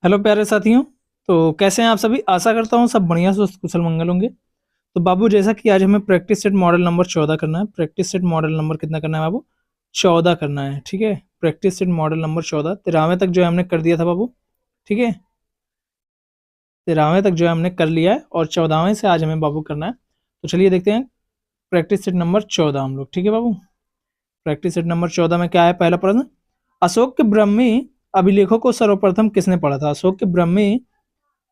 Hello प्यारे साथियों। तो कैसे हैं आप सभी? आशा करता हूँ सब बढ़िया स्वस्थ कुशल मंगल होंगे। तो बाबू, जैसा कि आज हमें प्रैक्टिस सेट मॉडल नंबर 14 करना है। प्रैक्टिस सेट मॉडल नंबर कितना करना है बाबू? 14 करना है। ठीक है, प्रैक्टिस सेट मॉडल नंबर 14 13वें तक जो है हमने कर दिया था बाबू। ठीक है, 13वें तक जो है हमने कर लिया है और 14वें से आज हमें बाबू करना है। तो चलिए देखते हैं प्रैक्टिस सेट नंबर 14 हम लोग। ठीक है बाबू, प्रैक्टिस सेट नंबर 14 में क्या है? पहला प्रश्न, अशोक के ब्रह्मी अभिलेखों को सर्वप्रथम किसने पढ़ा था? अशोक के ब्रह्मी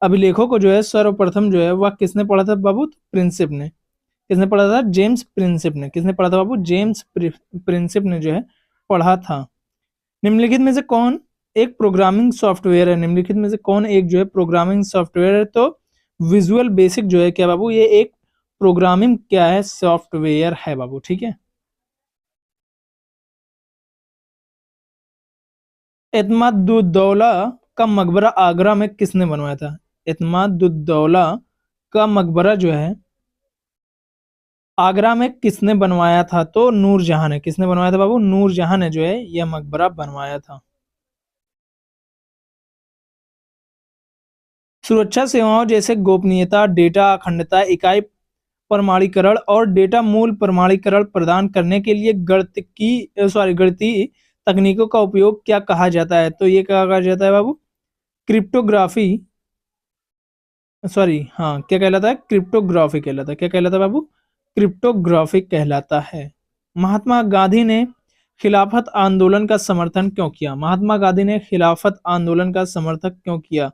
अभिलेखों को जो है सर्वप्रथम जो है वह किसने पढ़ा था बाबू? प्रिंसिप ने। किसने पढ़ा था? जेम्स प्रिंसिप ने। किसने पढ़ा था बाबू? जेम्स प्रिंसिप ने जो है पढ़ा था। निम्नलिखित में से कौन एक प्रोग्रामिंग सॉफ्टवेयर है? निम्नलिखित में से कौन एक जो है प्रोग्रामिंग सॉफ्टवेयर है? तो विजुअल बेसिक जो है क्या बाबू, ये एक प्रोग्रामिंग क्या है? सॉफ्टवेयर है बाबू। ठीक है, एतमादुद्दौला का मकबरा आगरा में किसने बनवाया था? एतमादुद्दौला का मकबरा जो है आगरा में किसने बनवाया था? तो नूरजहां ने। किसने बनवाया था बाबू? नूरजहां ने जो है यह मकबरा बनवाया था। सुरक्षा सेवाओं जैसे गोपनीयता, डेटा अखंडता, इकाई प्रमाणीकरण और डेटा मूल प्रमाणीकरण प्रदान करने के लिए गणितीय तकनीकों का उपयोग क्या कहा जाता है? तो ये क्या कहा जाता है बाबू? क्रिप्टोग्राफी। सॉरी, हाँ, क्या कहलाता है? क्रिप्टोग्राफी कहलाता है। क्या कहलाता है बाबू? क्रिप्टोग्राफी कहलाता है। महात्मा गांधी ने खिलाफत आंदोलन का समर्थन क्यों किया? महात्मा गांधी ने खिलाफत आंदोलन का समर्थन क्यों किया?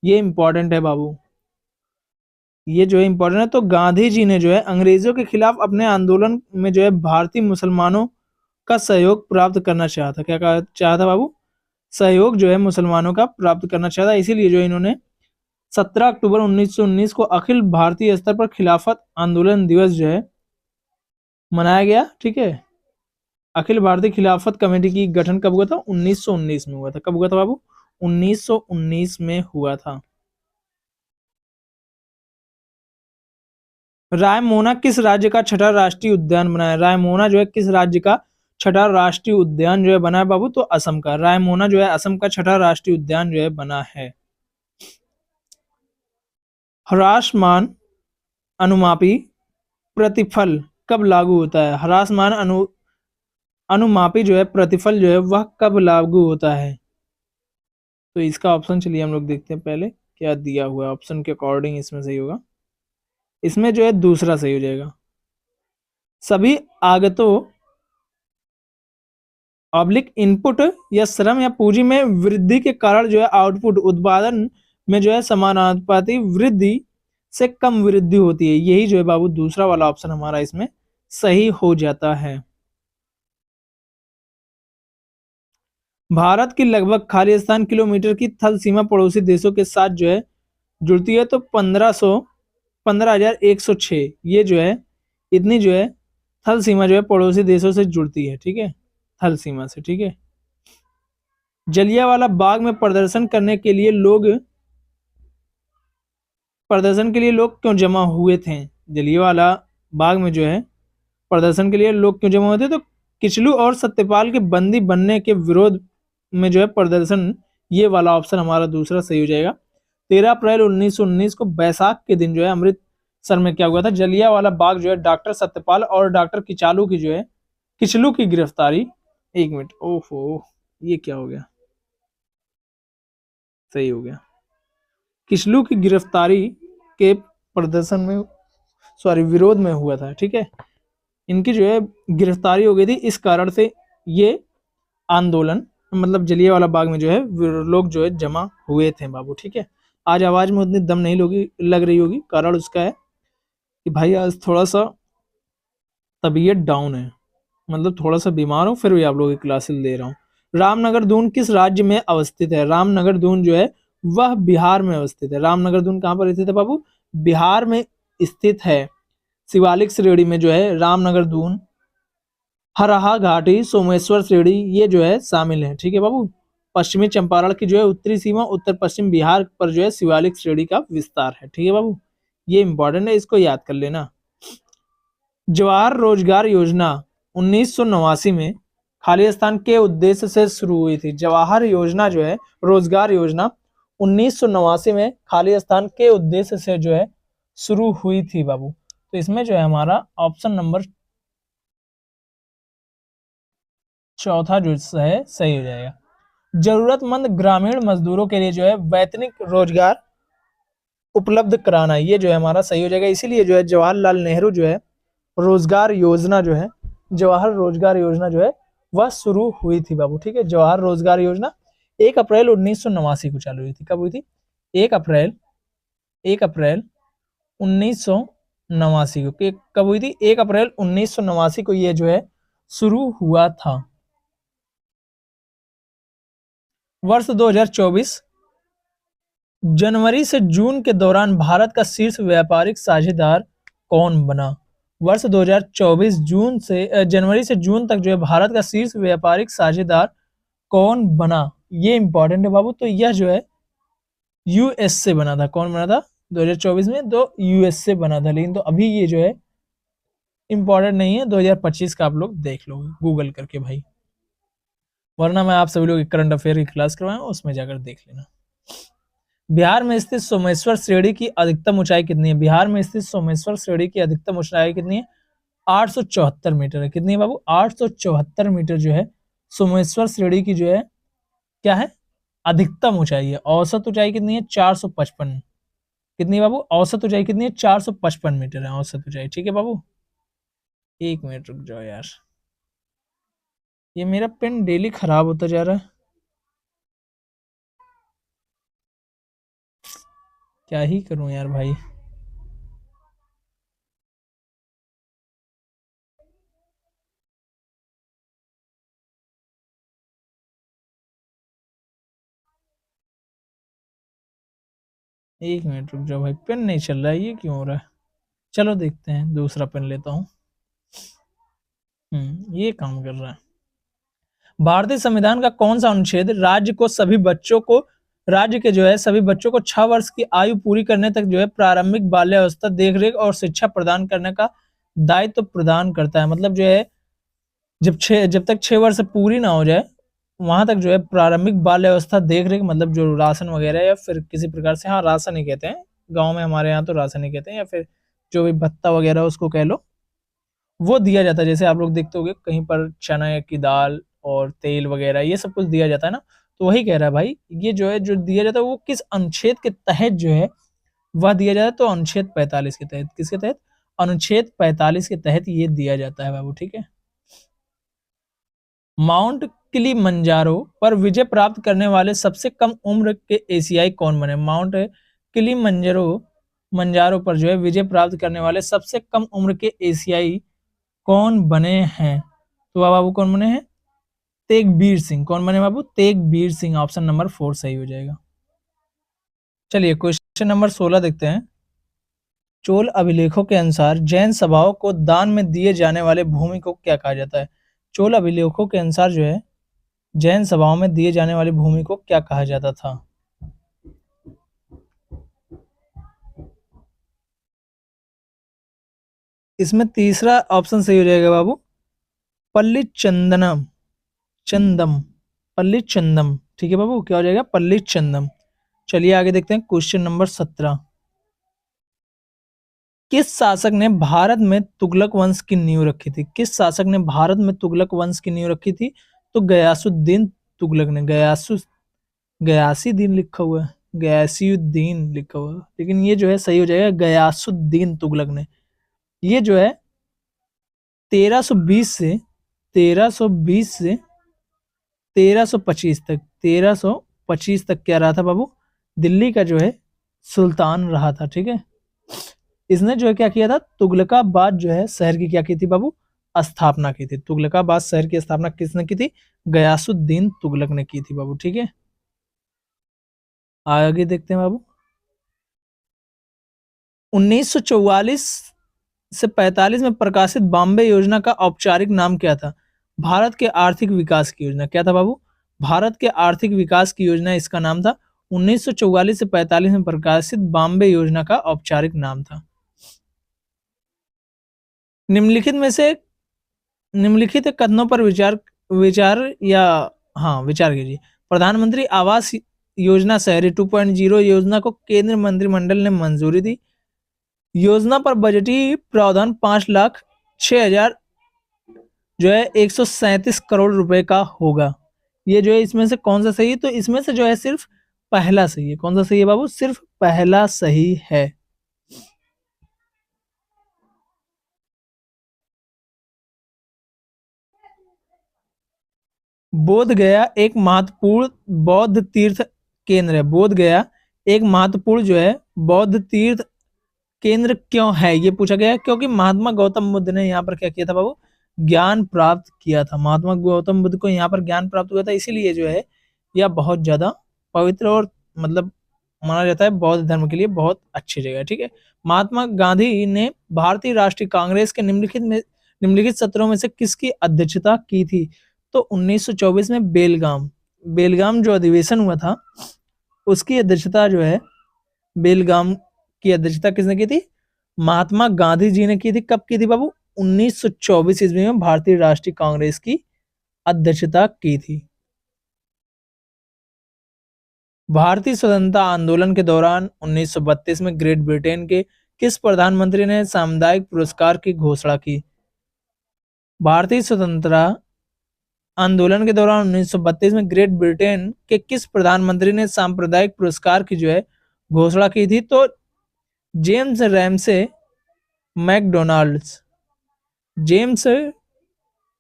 ये इंपॉर्टेंट है बाबू, ये जो है इंपॉर्टेंट है। तो गांधी जी ने जो है अंग्रेजों के खिलाफ अपने आंदोलन में जो है भारतीय मुसलमानों का सहयोग प्राप्त करना चाहा था। क्या कहा चाहा था बाबू? सहयोग जो है मुसलमानों का प्राप्त करना चाहा था। इसीलिए जो इन्होंने 17 अक्टूबर 1919 को अखिल भारतीय स्तर पर खिलाफत आंदोलन दिवस जो है मनाया गया। ठीक है, अखिल भारतीय खिलाफत कमेटी की गठन कब हुआ था? 1919 में हुआ था। कब हुआ था बाबू? 1919 में हुआ था। रायमोना किस राज्य का छठा राष्ट्रीय उद्यान बना है? रायमोना जो है किस राज्य का छठा राष्ट्रीय उद्यान जो है बना है बाबू? तो असम का। रायमोना जो है असम का छठा राष्ट्रीय उद्यान जो है बना है। ह्रासमान अनुमापी प्रतिफल कब लागू होता है? ह्रासमान अनुमापी जो है प्रतिफल जो है वह कब लागू होता है? तो इसका ऑप्शन चलिए हम लोग देखते हैं पहले क्या दिया हुआ है। ऑप्शन के अकॉर्डिंग इसमें सही होगा। इसमें जो है दूसरा सही हो जाएगा। सभी आगतों ऑब्लिक इनपुट या श्रम या पूंजी में वृद्धि के कारण जो है आउटपुट उत्पादन में जो है समानुपाती वृद्धि से कम वृद्धि होती है। यही जो है बाबू दूसरा वाला ऑप्शन हमारा इसमें सही हो जाता है। भारत की लगभग खालिस्तान किलोमीटर की थल सीमा पड़ोसी देशों के साथ जो है जुड़ती है। तो 15,106 ये जो है इतनी जो है थल सीमा जो है पड़ोसी देशों से जुड़ती है। ठीक है, थल सीमा से। ठीक है, जलियांवाला बाग में प्रदर्शन के लिए लोग क्यों जमा हुए थे? जलियांवाला बाग में जो है प्रदर्शन के लिए लोग क्यों जमा हुए थे? तो किचलू और सत्यपाल के बंदी बनने के विरोध में जो है प्रदर्शन। ये वाला ऑप्शन हमारा दूसरा सही हो जाएगा। 13 अप्रैल 1919 को बैसाख के दिन जो है अमृतसर में क्या हुआ था? जलियांवाला बाग जो है डॉक्टर सत्यपाल और डॉक्टर किचलू की गिरफ्तारी। एक मिनट, ओहो, ये क्या हो गया? सही हो गया। किचलू की गिरफ्तारी के प्रदर्शन में, सॉरी, विरोध में हुआ था। ठीक है, इनकी जो है गिरफ्तारी हो गई थी, इस कारण से ये आंदोलन, मतलब जलियांवाला बाग में जो है लोग जो है जमा हुए थे बाबू। ठीक है, आज आवाज में उतनी दम नहीं लग रही होगी। कारण उसका है कि भाई आज थोड़ा सा तबीयत डाउन है, मतलब थोड़ा सा बीमार हूँ, फिर भी आप लोगों की क्लासेस ले रहा हूँ। रामनगर दून किस राज्य में अवस्थित है? रामनगर दून जो है वह बिहार में अवस्थित है। रामनगर दून कहाँ पर स्थित है बाबू? बिहार में स्थित है। शिवालिक श्रेणी में जो है रामनगर दून, हरहा घाटी, सोमेश्वर श्रेणी ये जो है शामिल है। ठीक है बाबू, पश्चिमी चंपारण की जो है उत्तरी सीमा उत्तर पश्चिम बिहार पर जो है शिवालिक श्रेणी का विस्तार है। ठीक है बाबू, ये इंपॉर्टेंट है, इसको याद कर लेना। जवाहर रोजगार योजना 1989 में खालिस्तान के उद्देश्य से शुरू हुई थी। जवाहर योजना जो है रोजगार योजना 1989 में खालिस्तान के उद्देश्य से जो है शुरू हुई थी बाबू। तो इसमें जो है हमारा ऑप्शन नंबर चौथा जो है सही हो जाएगा। जरूरतमंद ग्रामीण मजदूरों के लिए जो है वैतनिक रोजगार उपलब्ध कराना, ये जो है हमारा सही हो जाएगा। इसीलिए जो है जवाहरलाल नेहरू जो है रोजगार योजना जो है, जवाहर रोजगार योजना जो है वह शुरू हुई थी बाबू। ठीक है, जवाहर रोजगार योजना 1 अप्रैल 1989 को चालू हुई थी। कब हुई थी? 1 अप्रैल 1989 को। कब हुई थी? 1 अप्रैल 1989 को ये जो है शुरू हुआ था। वर्ष 2024 जनवरी से जून के दौरान भारत का शीर्ष व्यापारिक साझेदार कौन बना? वर्ष 2024 जनवरी से जून तक जो है भारत का शीर्ष व्यापारिक साझेदार कौन बना, ये इंपॉर्टेंट है बाबू। तो यह जो है यूएस से बना था। कौन बना था 2024 में? तो यूएस से बना था। लेकिन तो अभी ये जो है इंपॉर्टेंट नहीं है, 2025 का आप लोग देख लो गूगल करके भाई, वरना मैं आप सभी लोग करंट अफेयर की क्लास करवाएं, उसमें जाकर देख लेना। बिहार में स्थित सोमेश्वर श्रेणी की अधिकतम ऊंचाई कितनी है? बिहार में स्थित सोमेश्वर श्रेणी की अधिकतम ऊंचाई कितनी है? 874 मीटर है। कितनी है बाबू? 874 मीटर जो है सोमेश्वर श्रेणी की जो है क्या है? अधिकतम ऊंचाई है। औसत ऊंचाई कितनी है? 455। कितनी है बाबू? औसत ऊंचाई कितनी है? 455 मीटर है औसत ऊंचाई। ठीक है बाबू, 1 मिनट रुक जाओ यार, ये मेरा पेन डेली खराब होता जा रहा है, क्या ही करूं यार भाई। एक मिनट रुक जाओ भाई, पेन नहीं चल रहा है, ये क्यों हो रहा है? चलो देखते हैं, दूसरा पेन लेता हूँ। ये काम कर रहा है। भारतीय संविधान का कौन सा अनुच्छेद राज्य के जो है सभी बच्चों को 6 वर्ष की आयु पूरी करने तक जो है प्रारंभिक बाल्यावस्था देखरेख और शिक्षा प्रदान करने का दायित्व प्रदान करता है? मतलब जो है जब तक 6 वर्ष पूरी ना हो जाए वहां तक जो है प्रारंभिक बाल्यावस्था देखरेख, मतलब जो राशन वगैरह या फिर किसी प्रकार से, हाँ राशन ही कहते हैं गाँव में, हमारे यहाँ तो राशन ही कहते हैं, या फिर जो भी भत्ता वगैरह उसको कह लो, वो दिया जाता है। जैसे आप लोग देखते होंगे कहीं पर चना की दाल और तेल वगैरह ये सब कुछ दिया जाता है ना, तो वही कह रहा है भाई, ये जो है जो दिया जाता है वो किस अनुच्छेद के तहत जो है वह दिया जाता है? तो अनुच्छेद 45 के तहत। किसके तहत? अनुच्छेद 45 के तहत ये दिया जाता है बाबू। ठीक है, माउंट किलिमंजारो पर विजय प्राप्त करने वाले सबसे कम उम्र के एशियाई कौन बने? माउंट किलिमंजारो मंजारो पर जो है विजय प्राप्त करने वाले सबसे कम उम्र के एशियाई कौन बने हैं? तो बाबू कौन बने हैं? तेगबीर सिंह। कौन बने बाबू? तेगबीर सिंह। ऑप्शन नंबर 4 सही हो जाएगा। चलिए क्वेश्चन नंबर 16 देखते हैं। चोल अभिलेखों के अनुसार जैन सभाओं को दान में दिए जाने वाले भूमि को क्या कहा जाता है? चोल अभिलेखों के अनुसार जो है जैन सभाओं में दिए जाने वाली भूमि को क्या कहा जाता था? इसमें तीसरा ऑप्शन सही हो जाएगा बाबू, पल्ली चंदनम चंदम, पल्ली चंदम। ठीक है बाबू, क्या हो जाएगा? पल्ली चंदम। चलिए आगे देखते हैं क्वेश्चन नंबर 17। किस शासक ने भारत में तुगलक वंश की नींव रखी थी? किस शासक ने भारत में तुगलक वंश की नींव रखी थी? तो गयासुद्दीन तुगलक ने। गयासीद्दीन लिखा हुआ है, गयासीउद्दीन लिखा हुआ है, लेकिन ये जो है सही हो जाएगा गयासुद्दीन तुगलक ने। ये जो है 1320 से 1320 से 1325 तक 1325 तक क्या रहा था बाबू? दिल्ली का जो है सुल्तान रहा था। ठीक है, इसने जो है क्या किया था? तुगलकाबाद जो है शहर की क्या की थी बाबू? स्थापना की थी। तुगलकाबाद शहर की स्थापना किसने की थी? गयासुद्दीन तुगलक ने की थी बाबू। ठीक है, आगे देखते हैं बाबू। 1944 से 45 में प्रकाशित बॉम्बे योजना का औपचारिक नाम क्या था? भारत के आर्थिक विकास की योजना। क्या था बाबू? भारत के आर्थिक विकास की योजना इसका नाम था। 1944 से 45 में प्रकाशित बॉम्बे योजना का औपचारिक नाम था। निम्नलिखित में से निम्नलिखित कथनों पर विचार विचार या हाँ विचार कीजिए। प्रधानमंत्री आवास योजना शहरी 2.0 योजना को केंद्र मंत्रिमंडल ने मंजूरी दी। योजना पर बजटीय प्रावधान 5,06,000 जो है 137 करोड़ रुपए का होगा। ये जो है इसमें से कौन सा सही है? तो इसमें से जो है सिर्फ पहला सही है। कौन सा सही है बाबू? सिर्फ पहला सही है। बोध गया एक महत्वपूर्ण बौद्ध तीर्थ केंद्र है। बोध गया एक महत्वपूर्ण जो है बौद्ध तीर्थ केंद्र क्यों है? ये पूछा गया है क्योंकि महात्मा गौतम बुद्ध ने यहाँ पर क्या किया था बाबू? ज्ञान प्राप्त किया था। महात्मा गौतम बुद्ध को यहाँ पर ज्ञान प्राप्त हुआ था, इसीलिए जो है यह बहुत ज्यादा पवित्र और मतलब माना जाता है बौद्ध धर्म के लिए बहुत अच्छी जगह है। ठीक है। महात्मा गांधी ने भारतीय राष्ट्रीय कांग्रेस के निम्नलिखित सत्रों में से किसकी अध्यक्षता की थी? तो 1924 में बेलगाम बेलगाम जो अधिवेशन हुआ था उसकी अध्यक्षता जो है बेलगाम की अध्यक्षता किसने की थी? महात्मा गांधी जी ने की थी। कब की थी बाबू? 1924 ईस्वी में भारतीय राष्ट्रीय कांग्रेस की अध्यक्षता की थी। भारतीय स्वतंत्रता आंदोलन के दौरान 1932 में ग्रेट ब्रिटेन के किस प्रधानमंत्री ने सामुदायिक पुरस्कार की घोषणा की? भारतीय स्वतंत्रता आंदोलन के दौरान 1932 में ग्रेट ब्रिटेन के किस प्रधानमंत्री ने सांप्रदायिक पुरस्कार की जो है घोषणा की थी? तो James Ramsay McDonald's James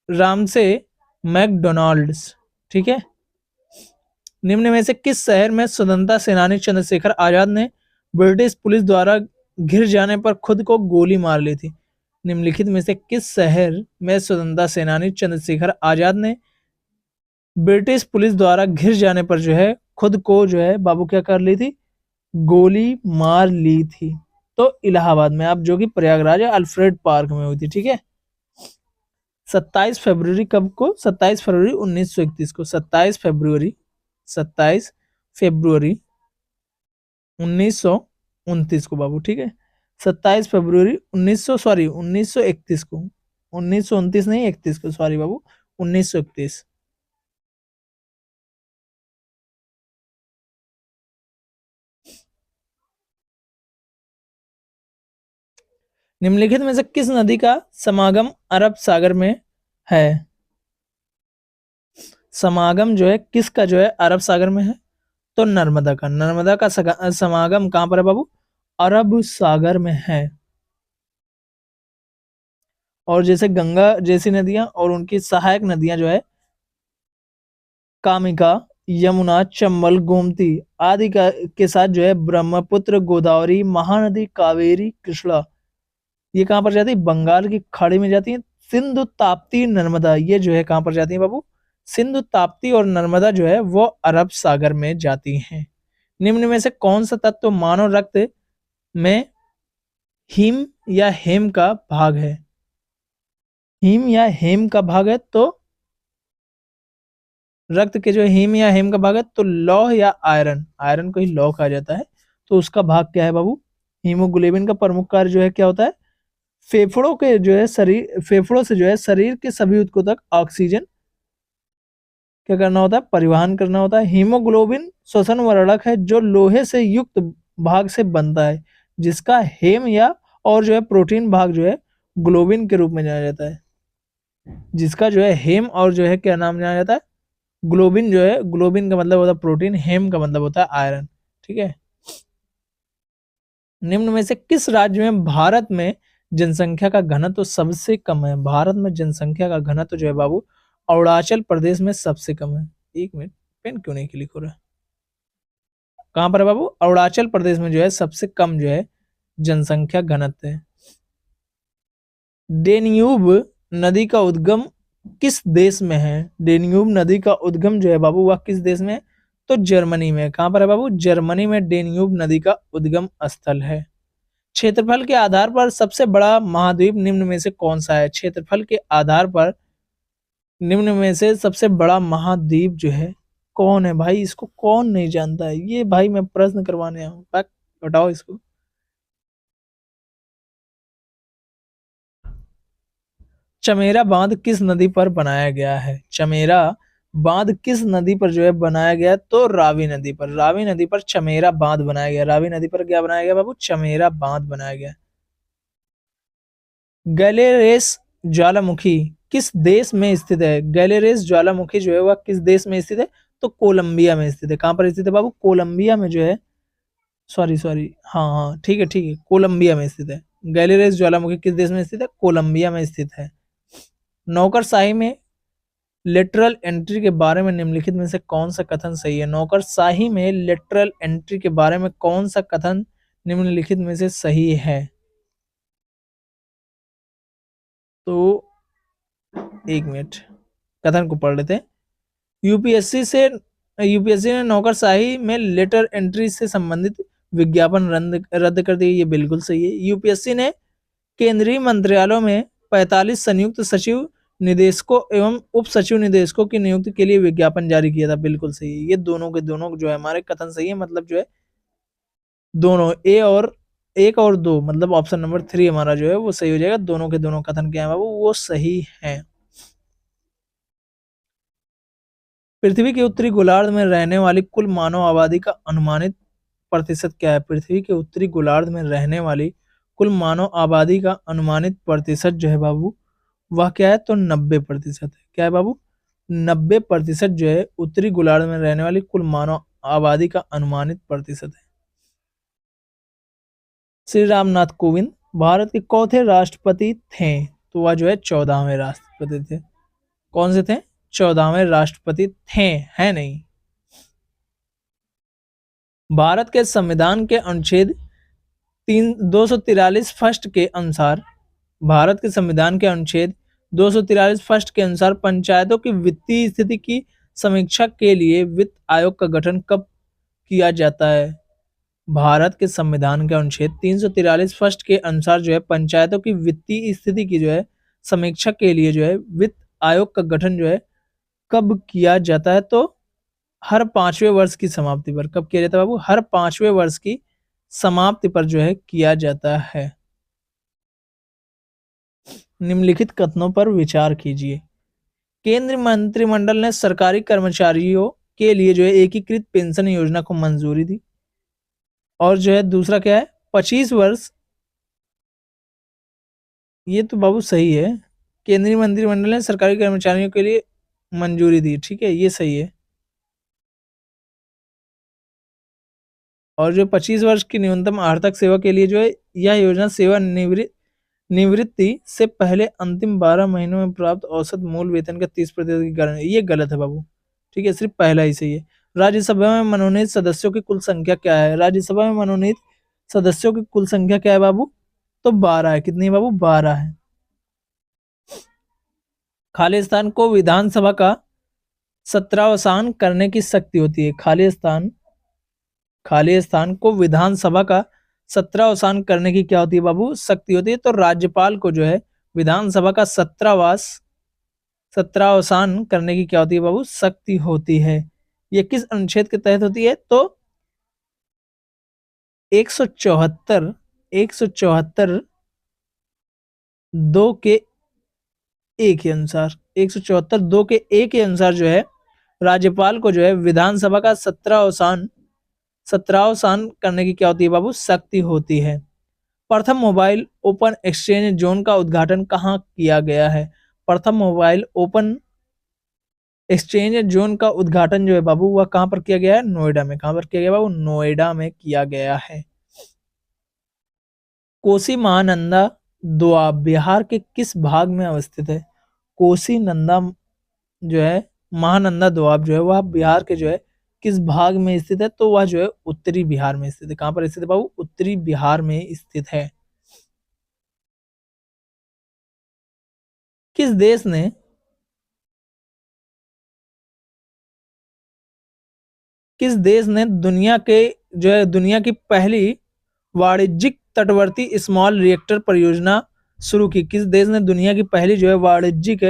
Ramsay McDonald's. ठीक है। निम्न में से किस शहर में स्वतंत्रता सेनानी चंद्रशेखर आजाद ने ब्रिटिश पुलिस द्वारा घिर जाने पर खुद को गोली मार ली थी? निम्नलिखित में से किस शहर में स्वतंत्रता सेनानी चंद्रशेखर आजाद ने ब्रिटिश पुलिस द्वारा घिर जाने पर जो है खुद को जो है बाबू क्या कर ली थी? गोली मार ली थी। तो इलाहाबाद में, अब जो कि प्रयागराज है, अल्फ्रेड पार्क में हुई थी। ठीक है। 27 फरवरी कब को? 27 फरवरी 1931 को। 27 फरवरी 1929 को बाबू। ठीक है। 27 फरवरी 1931 को। 1929 नहीं, 31 को, सॉरी बाबू, 1931। निम्नलिखित में से किस नदी का समागम अरब सागर में है? समागम जो है किसका जो है अरब सागर में है? तो नर्मदा का। नर्मदा का समागम कहां पर है बाबू? अरब सागर में है। और जैसे गंगा जैसी नदियां और उनकी सहायक नदियां जो है कामिका, यमुना, चंबल, गोमती आदि के साथ जो है ब्रह्मपुत्र, गोदावरी, महानदी, कावेरी, कृष्णा, ये कहां पर जाती है? बंगाल की खाड़ी में जाती है। सिंधु, ताप्ती, नर्मदा, ये जो है कहां पर जाती है बाबू? सिंधु, ताप्ती और नर्मदा जो है वो अरब सागर में जाती हैं। निम्न में से कौन सा तत्व मानव रक्त में हीम या हेम का भाग है? हीम या हेम का भाग है। तो रक्त के जो हीम या हेम का भाग है तो लौह या आयरन, आयरन को ही लौह कहा जाता है। तो उसका भाग क्या है बाबू? हीमोग्लोबिन का प्रमुख कार्य जो है क्या होता है? फेफड़ों के जो है शरीर, फेफड़ों से जो है शरीर के सभी ऊतकों तक ऑक्सीजन क्या करना होता है? परिवहन करना होता है। हीमोग्लोबिन श्वसन वर्णक है जो लोहे से युक्त भाग से बनता है, जिसका हेम या और जो है प्रोटीन भाग जो है ग्लोबिन के रूप में जाना जाता है। जिसका जो है हेम और जो है क्या नाम जाना जाता है? ग्लोबिन जो है, ग्लोबिन का मतलब होता है प्रोटीन, हेम का मतलब होता है आयरन। ठीक है। निम्न में से किस राज्य में भारत में जनसंख्या का घनत्व सबसे कम है? भारत में जनसंख्या का घनत्व जो है बाबू अरुणाचल प्रदेश में सबसे कम है। एक मिनट, पेन क्यों नहीं क्लिक हो रहा है? कहां पर है बाबू? अरुणाचल प्रदेश में जो है सबसे कम जो है जनसंख्या घनत्व है। डेन्यूब नदी का उद्गम किस देश में है? डेन्यूब नदी का उद्गम जो है बाबू वह किस देश में है? तो जर्मनी में। कहां पर है बाबू? जर्मनी में डेन्यूब नदी का उद्गम स्थल है। क्षेत्रफल के आधार पर सबसे बड़ा महाद्वीप निम्न में से कौन सा है? क्षेत्रफल के आधार पर निम्न में से सबसे बड़ा महाद्वीप जो है कौन है भाई? इसको कौन नहीं जानता है? ये भाई मैं प्रश्न करवाने आया हूँ, बताओ इसको। चमेरा बांध किस नदी पर बनाया गया है? चमेरा बांध किस नदी पर जो है बनाया गया? तो रावी नदी पर। रावी नदी पर चमेरा बांध बनाया गया। रावी नदी पर क्या बनाया गया बाबू? चमेरा बांध बनाया गया। गैलेरेस ज्वालामुखी किस देश में स्थित है? गैलेरेस ज्वालामुखी जो है वह किस देश में स्थित है? तो कोलंबिया में स्थित है। कहां पर स्थित है बाबू? कोलंबिया में जो है, सॉरी सॉरी, हाँ हाँ ठीक है, कोलंबिया में स्थित है। गैलेरेस ज्वालामुखी किस देश में स्थित है? कोलंबिया में स्थित है। नौकरशाही में लेटरल एंट्री के बारे में निम्नलिखित में से कौन सा कथन सही है? नौकरशाही में लेटरल एंट्री के बारे में कौन सा कथन निम्नलिखित में से सही है? तो एक मिनट, कथन को पढ़ लेते हैं। यूपीएससी से यूपीएससी ने नौकरशाही में लेटर एंट्री से संबंधित विज्ञापन रद्द रद्द कर दिए। ये बिल्कुल सही है। यूपीएससी ने केंद्रीय मंत्रालयों में 45 संयुक्त सचिव निदेशकों एवं उप सचिव निदेशकों की नियुक्ति के लिए विज्ञापन जारी किया था। बिल्कुल सही है। ये दोनों के दोनों जो है हमारे कथन सही है, मतलब जो है दोनों ए और एक और दो, मतलब ऑप्शन नंबर 3 हमारा जो है वो सही हो जाएगा। दोनों के दोनों कथन क्या है बाबू? वो सही है। पृथ्वी के उत्तरी गोलार्ध में रहने वाली कुल मानव आबादी का अनुमानित प्रतिशत क्या है? पृथ्वी के उत्तरी गोलार्ध में रहने वाली कुल मानव आबादी का अनुमानित प्रतिशत जो है बाबू वह क्या है? तो 90% है। क्या है बाबू? 90% जो है उत्तरी गोलार्ध में रहने वाली कुल मानव आबादी का अनुमानित प्रतिशत है। श्री रामनाथ कोविंद भारत के चौथे राष्ट्रपति थे? तो वह जो है 14वें राष्ट्रपति थे। कौन से थे? 14वें राष्ट्रपति थे, है नहीं। भारत के संविधान के अनुच्छेद 243 फर्स्ट के अनुसार, भारत के संविधान के अनुच्छेद 243 फर्स्ट के अनुसार पंचायतों की वित्तीय स्थिति की समीक्षा के लिए वित्त आयोग का गठन कब किया जाता है? भारत के संविधान के अनुच्छेद 343 फर्स्ट के अनुसार जो है पंचायतों की वित्तीय स्थिति की जो है समीक्षा के लिए जो है वित्त आयोग का गठन जो है कब किया जाता है? तो हर 5वें वर्ष की समाप्ति पर। कब किया जाता है बाबू? हर 5वें वर्ष की समाप्ति पर जो है किया जाता है। निम्नलिखित कथनों पर विचार कीजिए। केंद्रीय मंत्रिमंडल ने सरकारी कर्मचारियों के लिए जो है एकीकृत पेंशन योजना को मंजूरी दी। और जो है दूसरा क्या है? 25 वर्ष, ये तो बाबू सही है। केंद्रीय मंत्रिमंडल ने सरकारी कर्मचारियों के लिए मंजूरी दी, ठीक है, ये सही है। और जो 25 वर्ष की न्यूनतम आर्थिक सेवा के लिए जो है यह योजना सेवा निवृत्ति से पहले अंतिम 12 महीनों में प्राप्त औसत मूल वेतन का 30% की गारंटी। ये गलत है बाबू, ठीक है, सिर्फ पहला ही सही है। राज्यसभा में मनोनीत सदस्यों की कुल संख्या क्या है? राज्यसभा में मनोनीत सदस्यों की कुल संख्या क्या है बाबू? तो 12 है। कितनी है बाबू? 12 है। खालिस्तान को विधानसभा का सत्रावसान करने की शक्ति होती है। खालिस्तान को विधानसभा का सत्रावसान करने की क्या होती है बाबू? शक्ति होती है। तो राज्यपाल को जो है विधानसभा का सत्रावसान करने की क्या होती है बाबू? शक्ति होती है। ये किस अनुच्छेद के तहत होती है? तो 174 2 के 1 के अनुसार, 174 2 के 1 के अनुसार जो है राज्यपाल को जो है विधानसभा का सत्रावसान करने की क्या होती है बाबू? शक्ति होती है। प्रथम मोबाइल ओपन एक्सचेंज जोन का उद्घाटन कहाँ किया गया है? प्रथम मोबाइल ओपन एक्सचेंज जोन का उद्घाटन जो है बाबू वह कहां पर किया गया है? नोएडा में। कहां पर किया गया बाबू? नोएडा में किया गया है। कोसी महानंदा दोआब बिहार के किस भाग में अवस्थित है? कोसी नंदा जो है महानंदा दोआब जो है वह बिहार के जो है किस भाग में स्थित है? तो वह जो है उत्तरी बिहार में स्थित है। कहां पर स्थित है बाबू? उत्तरी बिहार में स्थित है। किस देश ने दुनिया की पहली वाणिज्यिक तटवर्ती स्मॉल रिएक्टर परियोजना शुरू की? किस देश ने दुनिया की पहली जो है वाणिज्यिक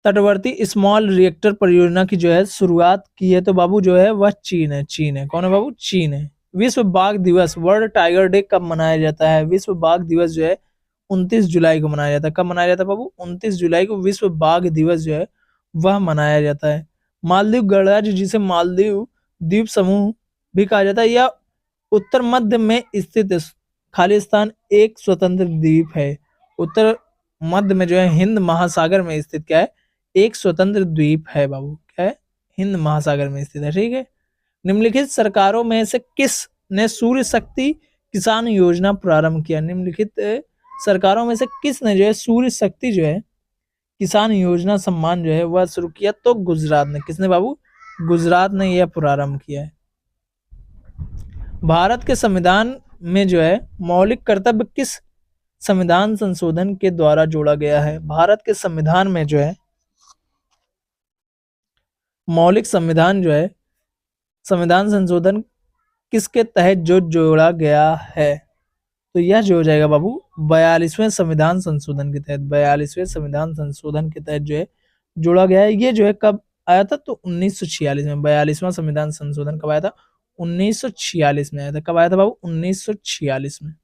तटवर्ती स्मॉल रिएक्टर परियोजना की जो है शुरुआत की है? तो बाबू जो है वह चीन है। चीन है। कौन है बाबू? चीन है। विश्व बाघ दिवस, वर्ल्ड टाइगर डे कब मनाया जाता है? विश्व बाघ दिवस जो है 29 जुलाई को मनाया जाता है। कब मनाया जाता है बाबू? 29 जुलाई को विश्व बाघ दिवस जो है वह मनाया जाता है। मालदीव गणराज्य, जिसे मालदीव द्वीप समूह भी कहा जाता है, यह उत्तर मध्य में स्थित खालिस्तान एक स्वतंत्र द्वीप है। उत्तर मध्य में जो है हिंद महासागर में स्थित क्या है, एक स्वतंत्र द्वीप है बाबू, क्या है, हिंद महासागर में स्थित है। ठीक है। निम्नलिखित सरकारों में से किस ने सूर्य शक्ति किसान योजना प्रारंभ किया? निम्नलिखित सरकारों में से किस ने जो है सूर्य शक्ति जो है किसान योजना सम्मान जो है वह शुरू किया? तो गुजरात ने। किसने बाबू? गुजरात ने यह प्रारंभ किया है। भारत के संविधान में जो है मौलिक कर्तव्य किस संविधान संशोधन के द्वारा जोड़ा गया है? भारत के संविधान में जो है मौलिक संविधान जो है संविधान संशोधन किसके तहत जो जोड़ा गया है? तो यह जो हो जाएगा बाबू 42वें संविधान संशोधन के तहत। 42वें संविधान संशोधन के तहत जो है जोड़ा गया है। ये जो है कब आया था? तो 1946 में। 42वां संविधान संशोधन कब आया था? 1946 में आया था। कब आया था बाबू? 1946 में।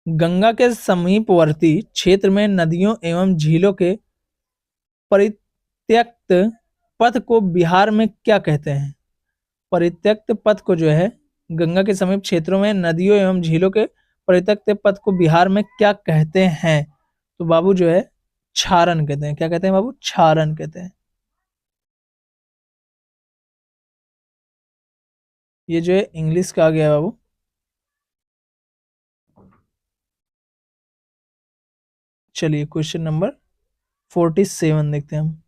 गंगा के समीपवर्ती क्षेत्र में नदियों एवं झीलों के परित्यक्त पथ को बिहार में क्या कहते हैं? परित्यक्त पथ को जो है गंगा के समीप क्षेत्रों में नदियों एवं झीलों के परित्यक्त पथ को बिहार में क्या कहते हैं? तो बाबू जो है क्षारण कहते हैं। क्या कहते हैं बाबू? क्षारण कहते हैं। ये जो है इंग्लिश का आ गया बाबू। चलिए क्वेश्चन नंबर 47 देखते हैं हम।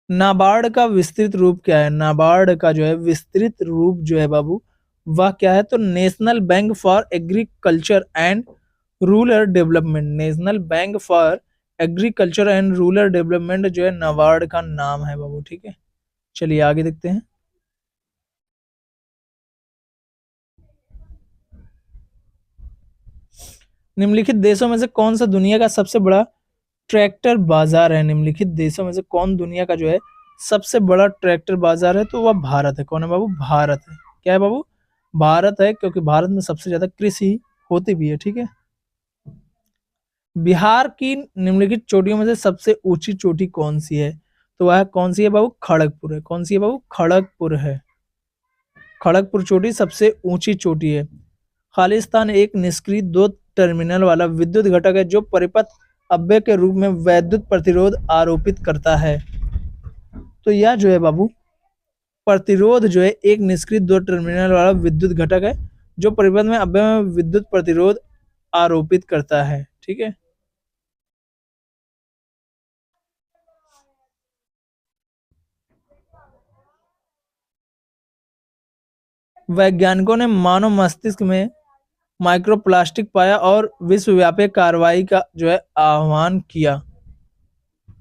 नाबार्ड का विस्तृत रूप क्या है? नाबार्ड का जो है विस्तृत रूप जो है बाबू वह क्या है? तो national bank for agriculture and rural development. National bank for agriculture and rural development जो है नाबार्ड का नाम है बाबू। ठीक है। चलिए आगे देखते हैं। निम्नलिखित देशों में से कौन सा दुनिया का सबसे बड़ा ट्रैक्टर बाजार है? निम्नलिखित देशों में से कौन दुनिया का जो है सबसे बड़ा ट्रैक्टर बाजार है? तो वह भारत है। कौन है बाबू? भारत है। क्या है बाबू? भारत है, क्योंकि भारत में सबसे ज्यादा कृषि होती भी है। ठीक है। बिहार की निम्नलिखित चोटियों में से सबसे ऊंची चोटी कौन सी है? तो वह कौन सी है बाबू? खड़गपुर है। कौन सी है बाबू? खड़गपुर है। खड़गपुर चोटी सबसे ऊंची चोटी है। खालिस्तान एक निष्क्रिय 2 टर्मिनल वाला विद्युत घटक है जो परिपथ अव्यय के रूप में वैद्युत प्रतिरोध आरोपित करता है। तो यह जो है बाबू प्रतिरोध जो है एक निष्क्रिय 2 टर्मिनल वाला विद्युत घटक है जो परिपथ में अव्यय में विद्युत प्रतिरोध आरोपित करता है। ठीक है। वैज्ञानिकों ने मानव मस्तिष्क में माइक्रोप्लास्टिक पाया और विश्वव्यापी कार्रवाई का जो है आह्वान किया।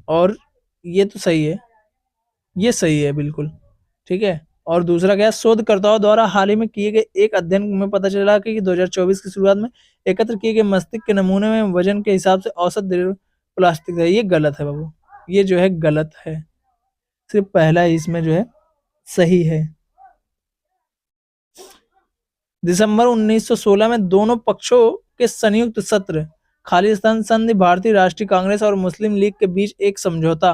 और ये तो सही है, ये सही है बिल्कुल। ठीक है। और दूसरा क्या है? शोधकर्ताओं द्वारा हाल ही में किए गए एक अध्ययन में पता चला कि 2024 की शुरुआत में एकत्र किए गए मस्तिष्क के नमूने में वजन के हिसाब से औसत द्रव्य प्लास्टिक है। ये गलत है बाबू, ये जो है गलत है। सिर्फ पहला ही इसमें जो है सही है। दिसंबर 1916 में दोनों पक्षों के संयुक्त सत्र खालिस्तान संधि, भारतीय राष्ट्रीय कांग्रेस और मुस्लिम लीग के बीच एक समझौता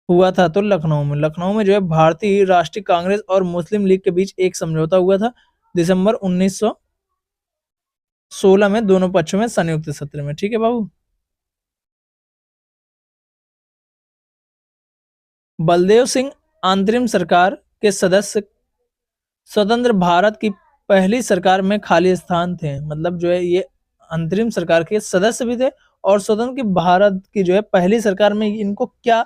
हुआ था। तो लखनऊ में जो है भारतीय राष्ट्रीय कांग्रेस और मुस्लिम लीग के बीच एक समझौता हुआ था दिसंबर 1916 में दोनों पक्षों में संयुक्त सत्र में। ठीक है बाबू। बलदेव सिंह अंतरिम सरकार के सदस्य स्वतंत्र भारत की पहली सरकार में खालिस्तान थे। मतलब जो है ये अंतरिम सरकार के सदस्य भी थे और स्वतंत्र भारत की जो है पहली सरकार में इनको क्या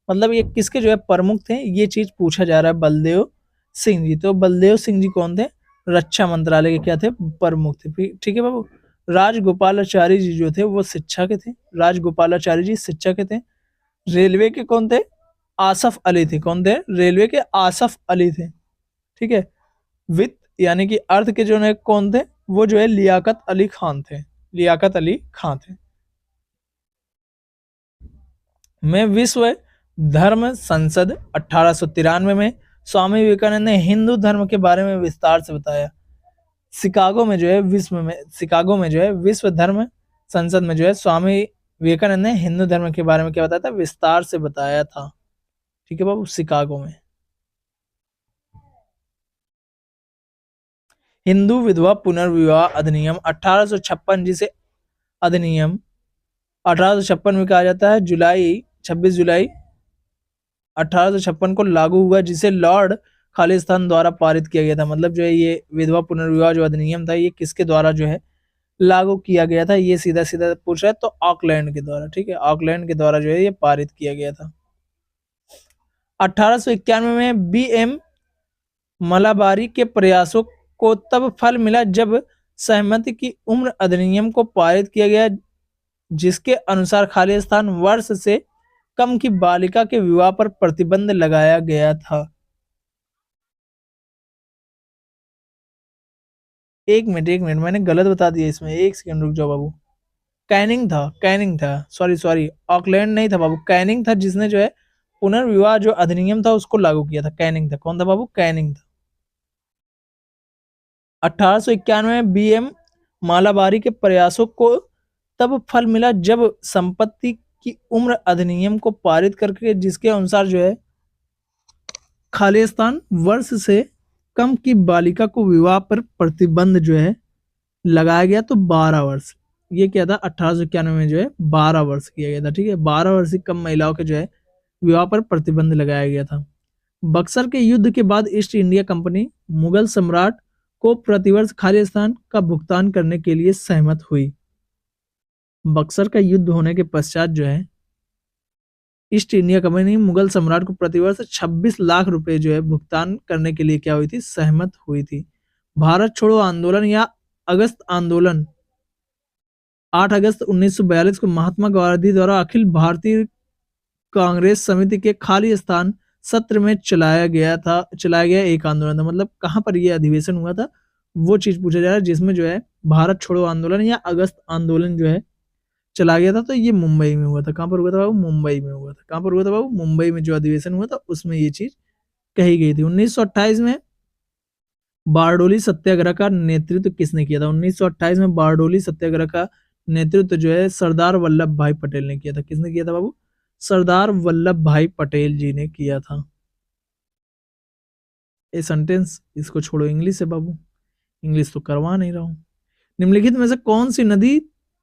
मतलब ये किसके जो है प्रमुख थे, ये चीज पूछा जा रहा है। बलदेव सिंह जी। तो बलदेव सिंह जी कौन थे? रक्षा मंत्रालय के क्या थे? प्रमुख थे। ठीक है बाबू। राजगोपालाचारी जी जो थे वो शिक्षा के थे। राजगोपालाचारी जी शिक्षा के थे। रेलवे के कौन थे? आसफ अली थे। कौन थे? रेलवे के आसफ अली थे। ठीक है। वित्त यानी कि अर्थ के जो है कौन थे? वो जो है लियाकत अली खान थे। लियाकत अली खान थे। में विश्व धर्म संसद 1893 में स्वामी विवेकानंद ने हिंदू धर्म के बारे में विस्तार से बताया। शिकागो में जो है विश्व धर्म संसद में जो है स्वामी विवेकानंद ने हिंदू धर्म के बारे में क्या बताया था, विस्तार से बताया था। ठीक है बाबू, शिकागो में। हिंदू विधवा पुनर्विवाह अधिनियम 1856, जिसे अधिनियम 1856 में कहा जाता है, 26 जुलाई 1856 को लागू हुआ, जिसे लॉर्ड खालिस्तान द्वारा पारित किया गया था। मतलब जो है ये विधवा पुनर्विवाह जो अधिनियम था, ये किसके द्वारा जो है लागू किया गया था, ये सीधा सीधा पूछ रहा है तो ऑकलैंड के द्वारा। ठीक है, ऑकलैंड के द्वारा जो है ये पारित किया गया था। 1891 में बी.एम. मलाबारी के प्रयासों को तब फल मिला जब सहमति की उम्र अधिनियम को पारित किया गया, जिसके अनुसार खालिस्तान वर्ष से कम की बालिका के विवाह पर प्रतिबंध लगाया गया था। एक मिनट मैंने गलत बता दिया इसमें, एक सेकंड रुक जाओ बाबू। कैनिंग था, सॉरी ऑकलैंड नहीं था बाबू, कैनिंग था जिसने जो है पुनर्विवाह जो अधिनियम था उसको लागू किया था। कैनिंग था, कौन था बाबू, कैनिंग था। 1891 में बी.एम. मालाबारी के प्रयासों को तब फल मिला जब संपत्ति की उम्र अधिनियम को पारित करके, जिसके अनुसार जो है खालिस्तान वर्ष से कम की बालिका को विवाह पर प्रतिबंध जो है लगाया गया, तो 12 वर्ष। ये क्या था, 1891 में जो है 12 वर्ष किया गया था। ठीक है, 12 वर्ष से कम महिलाओं के जो है विवाह पर प्रतिबंध लगाया गया था। बक्सर के युद्ध के बाद ईस्ट इंडिया कंपनी मुगल सम्राट को प्रतिवर्ष खालिस्तान का भुगतान करने के लिए सहमत हुई। बक्सर का युद्ध होने के पश्चात जो है ईस्ट इंडिया कंपनी मुगल सम्राट को प्रतिवर्ष 26 लाख रुपए जो है भुगतान करने के लिए क्या हुई थी, सहमत हुई थी। भारत छोड़ो आंदोलन या अगस्त आंदोलन 8 अगस्त 1942 को महात्मा गांधी द्वारा अखिल भारतीय कांग्रेस समिति के खालिस्तान सत्र में चलाया गया एक आंदोलन था। मतलब कहां पर यह अधिवेशन हुआ था, वो चीज पूछा जा रहा है, जिसमें जो है भारत छोड़ो आंदोलन या अगस्त आंदोलन जो है चला गया था। तो ये मुंबई में हुआ था। कहां पर हुआ था बाबू, मुंबई में हुआ था। कहां पर हुआ था बाबू, मुंबई में जो अधिवेशन हुआ था उसमें ये चीज कही गई थी। 1928 में बारडोली सत्याग्रह का नेतृत्व किसने किया था? 1928 में बारडोली सत्याग्रह का नेतृत्व जो है सरदार वल्लभ भाई पटेल ने किया था। किसने किया था बाबू? सरदार वल्लभ भाई पटेल जी ने किया था। ये सेंटेंस इसको छोड़ो, इंग्लिश है बाबू, इंग्लिश तो करवा नहीं रहा हूं। निम्नलिखित में से कौन सी नदी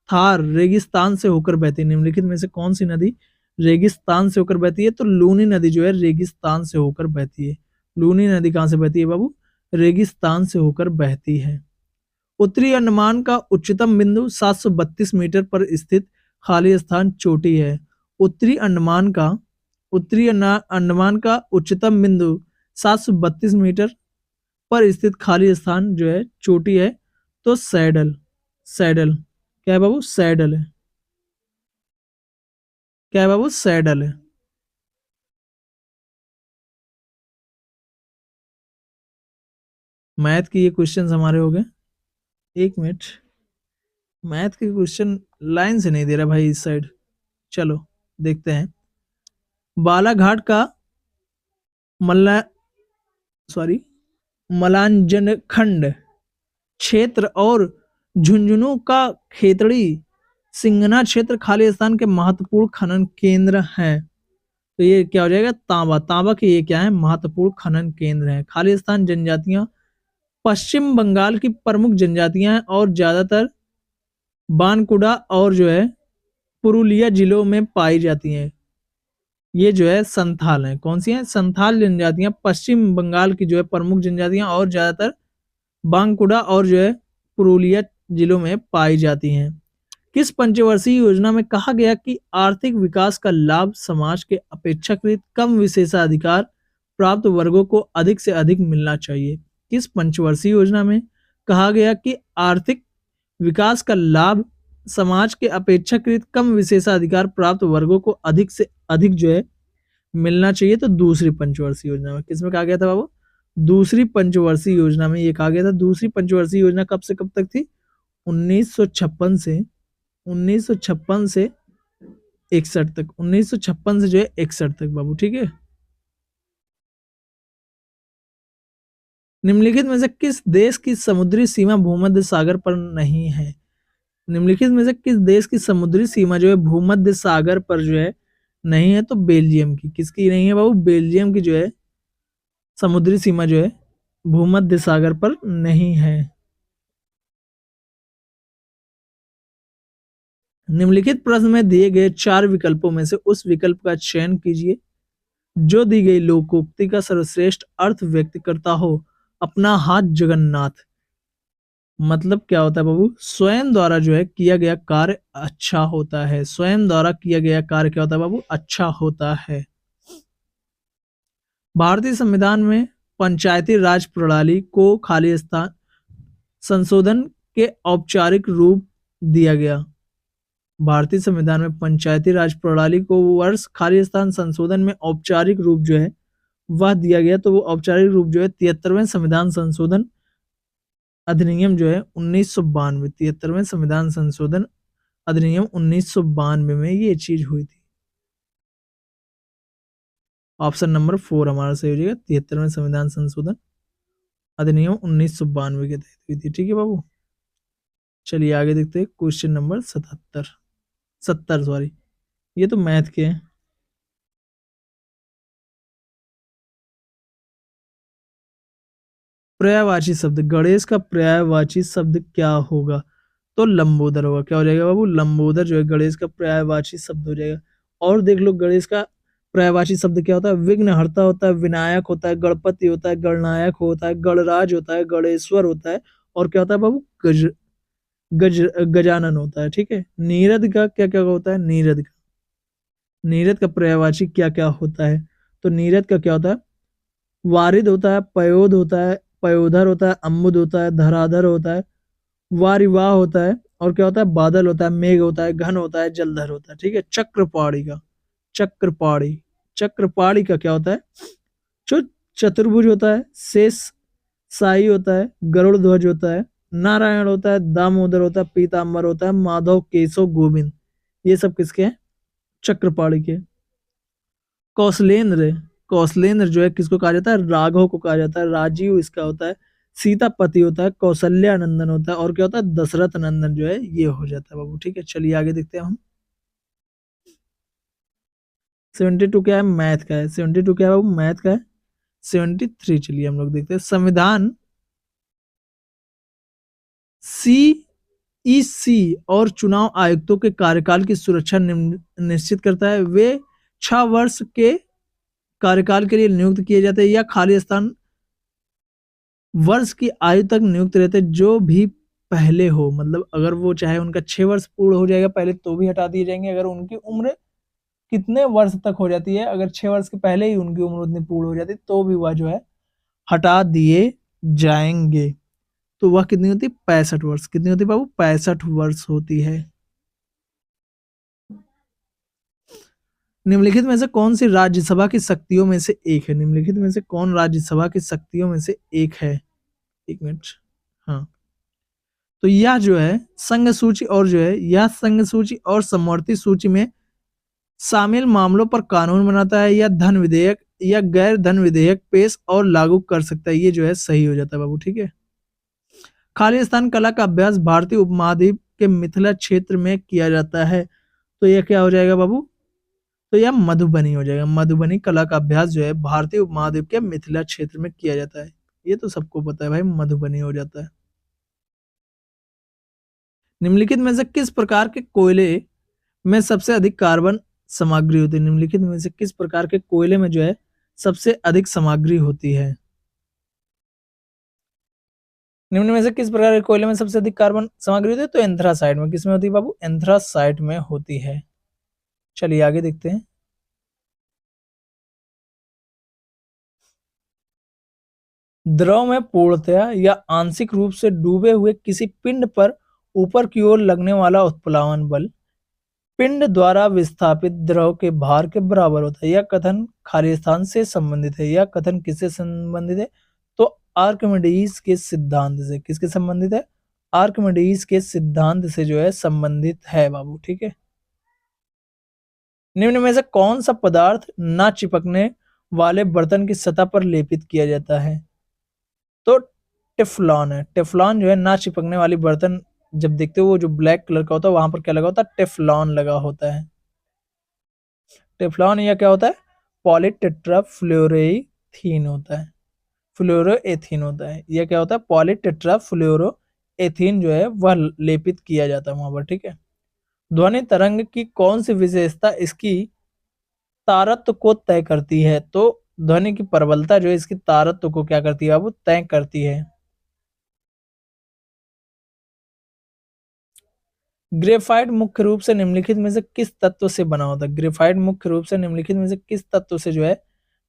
थार रेगिस्तान से होकर बहती है? निम्नलिखित में से कौन सी नदी रेगिस्तान से होकर बहती है? तो लूनी नदी जो है रेगिस्तान से होकर बहती है। लूनी नदी कहां से बहती है बाबू? रेगिस्तान से होकर बहती है। उत्तरी अंडमान का उच्चतम बिंदु 732 मीटर पर स्थित खालिस्तान चोटी है। उत्तरी अंडमान का उच्चतम बिंदु 732 मीटर पर स्थित खालिस्तान जो है चोटी है। तो सैडल क्या है बाबू? सैडल है। क्या है बाबू? सैडल है। मैथ के ये क्वेश्चंस हमारे हो गए। एक मिनट, मैथ के क्वेश्चन लाइन से नहीं दे रहा भाई इस साइड। चलो देखते हैं। बालाघाट का मल्ला सॉरी मलांजनखंड क्षेत्र और झुंझुनू का खेतड़ी सिंगना क्षेत्र खालिस्तान के महत्वपूर्ण खनन केंद्र हैं। तो ये क्या हो जाएगा? तांबा के ये क्या है? महत्वपूर्ण खनन केंद्र है। खालिस्तान जनजातियां पश्चिम बंगाल की प्रमुख जनजातियां हैं और ज्यादातर बानकुड़ा और जो है पुरुलिया जिलों में पाई जाती हैं। ये जो है संथाल है। कौन सी है? संथाल जनजातियां पश्चिम बंगाल की जो है प्रमुख जनजातियां और ज्यादातर बांकुड़ा और जो है पुरुलिया जिलों में पाई जाती हैं। किस पंचवर्षीय योजना में कहा गया कि आर्थिक विकास का लाभ समाज के अपेक्षाकृत कम विशेषाधिकार प्राप्त वर्गों को अधिक से अधिक मिलना चाहिए? किस पंचवर्षीय योजना में कहा गया कि आर्थिक विकास का लाभ समाज के अपेक्षाकृत कम विशेषाधिकार प्राप्त वर्गों को अधिक से अधिक जो है मिलना चाहिए? तो दूसरी पंचवर्षीय योजना में। किसमें कहा गया था बाबू? दूसरी पंचवर्षीय योजना में ये कहा गया था। दूसरी पंचवर्षीय योजना कब से कब तक थी? 1956 से 61 तक। 1956 से जो है 61 तक बाबू। ठीक है। निम्नलिखित में से किस देश की समुद्री सीमा भूमध्य सागर पर नहीं है? निम्नलिखित में से किस देश की समुद्री सीमा जो है भूमध्य सागर पर जो है नहीं है? तो बेल्जियम की। किसकी नहीं है बाबू? बेल्जियम की जो है समुद्री सीमा जो है भूमध्य सागर पर नहीं है। निम्नलिखित प्रश्न में दिए गए 4 विकल्पों में से उस विकल्प का चयन कीजिए जो दी गई लोकोक्ति का सर्वश्रेष्ठ अर्थ व्यक्त करता हो। अपना हाथ जगन्नाथ मतलब क्या होता है बाबू? स्वयं द्वारा जो है किया गया कार्य अच्छा होता है। स्वयं द्वारा किया गया कार्य क्या होता है बाबू? अच्छा होता है। भारतीय संविधान में पंचायती राज प्रणाली को खालिस्तान संशोधन के औपचारिक रूप दिया गया। भारतीय संविधान में पंचायती राज प्रणाली को वर्ष खालिस्तान संशोधन में औपचारिक रूप जो है वह दिया गया। तो वो औपचारिक रूप जो है 73वें संविधान संशोधन अधिनियम जो है 1992, 73वें संविधान संशोधन अधिनियम 1992 में ये चीज हुई थी। ऑप्शन नंबर 4 हमारा सही हो जाएगा। 73वें संविधान संशोधन अधिनियम 1992 के तहत हुई थी। ठीक है बाबू, चलिए आगे देखते हैं क्वेश्चन नंबर 70 सॉरी, ये तो मैथ के हैं। पर्यायवाची शब्द, गणेश का पर्यायवाची शब्द क्या होगा? तो लंबोदर होगा। क्या हो जाएगा बाबू? लंबोदर जो है गणेश का पर्यायवाची शब्द हो जाएगा। और देख लो गणेश का पर्यायवाची शब्द क्या होता है? विघ्नहर्ता होता है, विनायक होता है, गणपति होता है, गणनायक होता है, गणराज होता है, गणेश्वर होता है, और क्या होता है बाबू? गजानन होता है। ठीक है। नीरद का क्या क्या होता है? नीरद का पर्यायवाची क्या क्या होता है? तो नीरद का क्या होता है? वारिद होता है, पयोद होता है, पयोधर होता है, अम्बुद होता है, धराधर होता है, वारिवाह होता है, और क्या होता है? बादल होता है, मेघ होता है, घन होता है, जलधर होता है। ठीक है। चक्रपाणी का क्या होता है? जो चतुर्भुज होता है, शेष साई होता है, गरुड़ ध्वज होता है, नारायण होता है, दामोदर होता है, पीताम्बर होता है, माधव, केशव, गोविंद, ये सब किसके हैं? चक्रपाणी के। कौशलेंद्र, कौशलेंद्र जो है किसको कहा जाता है? राघव को कहा जाता है। राजीव इसका होता है। सीतापति होता है, कौशल्या नंदन होता है, और क्या होता है? दशरथ नंदन जो है ये हो जाता है बाबू। ठीक है। चलिए आगे देखते हैं हम। 72 क्या है? मैथ का है। 72 क्या है बाबू? मैथ का है। 73 चलिए हम लोग देखते हैं। संविधान सीईसी और चुनाव आयुक्तों के कार्यकाल की सुरक्षा निश्चित करता है। वे 6 वर्ष के कार्यकाल के लिए नियुक्त किए जाते हैं या खाली स्थान वर्ष की आयु तक नियुक्त रहते जो भी पहले हो। मतलब अगर वो चाहे उनका 6 वर्ष पूर्ण हो जाएगा पहले तो भी हटा दिए जाएंगे। अगर उनकी उम्र कितने वर्ष तक हो जाती है, अगर 6 वर्ष के पहले ही उनकी उम्र उतनी पूर्ण हो जाती है तो भी वह जो है हटा दिए जाएंगे। तो वह कितनी होती है? 65 वर्ष। कितनी होती है बाबू? 65 वर्ष होती है। निम्नलिखित में से कौन सी राज्यसभा की शक्तियों में से एक है? निम्नलिखित में से कौन राज्यसभा की शक्तियों में से एक है? एक मिनट। हाँ, तो यह जो है संघ सूची और जो है यह संघ सूची और समवर्ती सूची में शामिल मामलों पर कानून बनाता है या धन विधेयक या गैर धन विधेयक पेश और लागू कर सकता है। ये जो है सही हो जाता है बाबू। ठीक है। खालिस्तान कला का अभ्यास भारतीय उपमहाद्वीप के मिथिला क्षेत्र में किया जाता है। तो यह क्या हो जाएगा बाबू? तो यह मधुबनी हो जाएगा। मधुबनी कला का अभ्यास जो है भारतीय उपमहाद्वीप के मिथिला क्षेत्र में किया जाता है। ये तो सबको पता है भाई, मधुबनी हो जाता है। निम्नलिखित में से किस प्रकार के कोयले में सबसे अधिक कार्बन सामग्री होती है? निम्नलिखित में से किस प्रकार के कोयले में जो है सबसे अधिक सामग्री होती है? निम्न में से किस प्रकार के कोयले में सबसे अधिक कार्बन सामग्री होती है? तो एंथ्रासाइट में। किसमें होती है बाबू? एंथ्रासाइट में होती है। चलिए आगे देखते हैं। द्रव में पूर्णतया या आंशिक रूप से डूबे हुए किसी पिंड पर ऊपर की ओर लगने वाला उत्प्लावन बल पिंड द्वारा विस्थापित द्रव के भार के बराबर होता है। यह कथन खाली स्थान से संबंधित है। यह कथन किससे संबंधित है? तो आर्किमिडीज के सिद्धांत से। किसके संबंधित है? आर्किमिडीज के सिद्धांत से जो है संबंधित है बाबू। ठीक है। निम्न में से कौन सा पदार्थ ना चिपकने वाले बर्तन की सतह पर लेपित किया जाता है? तो टेफ्लॉन है। टेफ्लॉन जो है ना चिपकने वाली बर्तन जब देखते हो वो जो ब्लैक कलर का होता है वहां पर क्या लगा होता है, टेफ्लॉन लगा होता है। टेफ्लॉन या क्या होता है, पॉलीटेट्राफ्लोरोईथीन होता है, फ्लोरोएथीन होता है। यह क्या होता है, पॉलीटेट्राफ्लोरोएथीन जो है वह लेपित किया जाता है वहां पर, ठीक है। ध्वनि तरंग की कौन सी विशेषता इसकी तारत्व को तय करती है, तो ध्वनि की प्रबलता जो है इसकी तारत्व को क्या करती है, वो तय करती है। ग्रेफाइट मुख्य रूप से निम्नलिखित में से किस तत्व से बना होता है, ग्रेफाइट मुख्य रूप से निम्नलिखित में से किस तत्व से जो है